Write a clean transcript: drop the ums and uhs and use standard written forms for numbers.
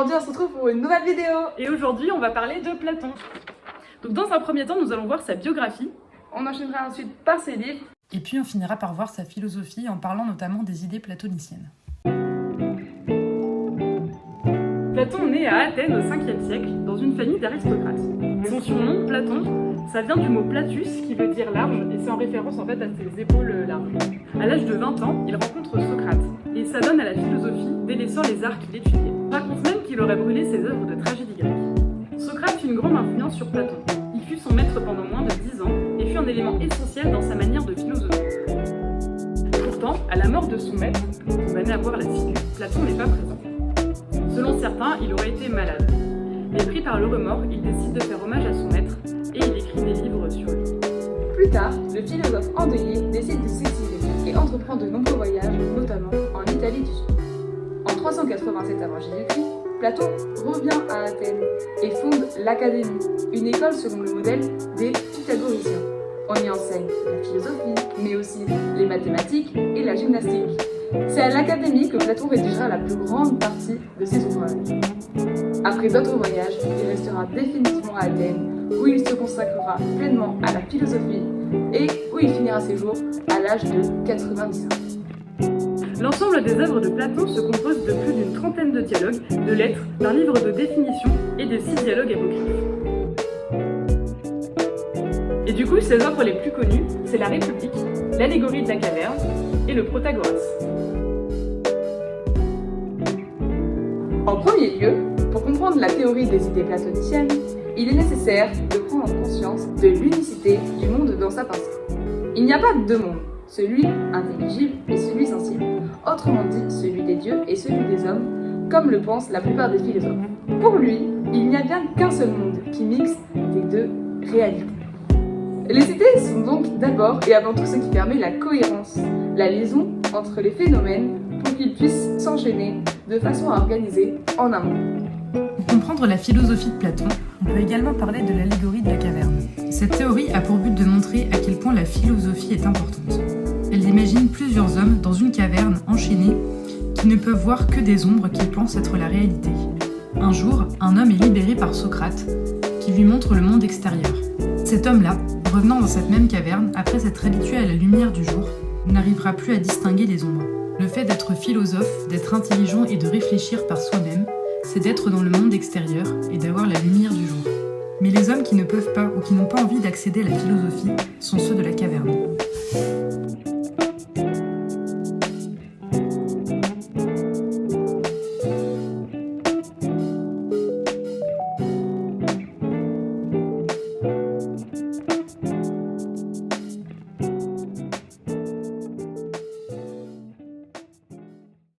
aujourd'hui on se retrouve pour une nouvelle vidéo. Et aujourd'hui on va parler de Platon. Donc dans un premier temps nous allons voir sa biographie. On enchaînera ensuite par ses livres. Et puis on finira par voir sa philosophie en parlant notamment des idées platoniciennes. Platon naît à Athènes au 5e siècle dans une famille d'aristocrates. Son surnom, Platon, ça vient du mot platus qui veut dire large et c'est en référence en fait à ses épaules larges. À l'âge de 20 ans, il rencontre Socrate et s'adonne à la philosophie, délaissant les arts qu'il étudiait. On raconte même qu'il aurait brûlé ses œuvres de tragédie grecque. Socrate eut une grande influence sur Platon. Il fut son maître pendant moins de 10 ans et fut un élément essentiel dans sa manière de philosopher. Pourtant, à la mort de son maître, condamné à boire la ciguë, Platon n'est pas présent. Selon certains, il aurait été malade. Mais pris par le remords, il décide de faire hommage à son maître et il écrit des livres sur lui. Plus tard, le philosophe endeuillé décide de s'exiler et entreprend de nombreux voyages, notamment en Italie du Sud. En 387 avant Jésus-Christ, Platon revient à Athènes et fonde l'Académie, une école selon le modèle des pythagoriciens. On y enseigne la philosophie, mais aussi les mathématiques et la gymnastique. C'est à l'Académie que Platon rédigera la plus grande partie de ses ouvrages. Après d'autres voyages, il restera définitivement à Athènes, où il se consacrera pleinement à la philosophie et où il finira ses jours à l'âge de 90 ans. L'ensemble des œuvres de Platon se compose de plus d'une trentaine de dialogues, de lettres, d'un livre de définition et de 6 dialogues apocryphes. Et du coup, ses œuvres les plus connues, c'est la République, l'allégorie de la caverne et le Protagoras. En premier lieu, pour comprendre la théorie des idées platoniciennes, il est nécessaire de prendre conscience de l'unicité du monde dans sa pensée. Il n'y a pas deux mondes, celui intelligible et celui sensible, autrement dit celui des dieux et celui des hommes, comme le pensent la plupart des philosophes. Pour lui, il n'y a bien qu'un seul monde qui mixe les deux réalités. Les idées sont donc d'abord et avant tout ce qui permet la cohérence, la liaison entre les phénomènes pour qu'ils puissent s'enchaîner de façon à organiser en amont. Pour comprendre la philosophie de Platon, on peut également parler de l'allégorie de la caverne. Cette théorie a pour but de montrer à quel point la philosophie est importante. Elle imagine plusieurs hommes dans une caverne enchaînés qui ne peuvent voir que des ombres qu'ils pensent être la réalité. Un jour, un homme est libéré par Socrate qui lui montre le monde extérieur. Cet homme-là, revenant dans cette même caverne, après s'être habitué à la lumière du jour, n'arrivera plus à distinguer les ombres. Le fait d'être philosophe, d'être intelligent et de réfléchir par soi-même, c'est d'être dans le monde extérieur et d'avoir la lumière du jour. Mais les hommes qui ne peuvent pas ou qui n'ont pas envie d'accéder à la philosophie sont ceux de la caverne.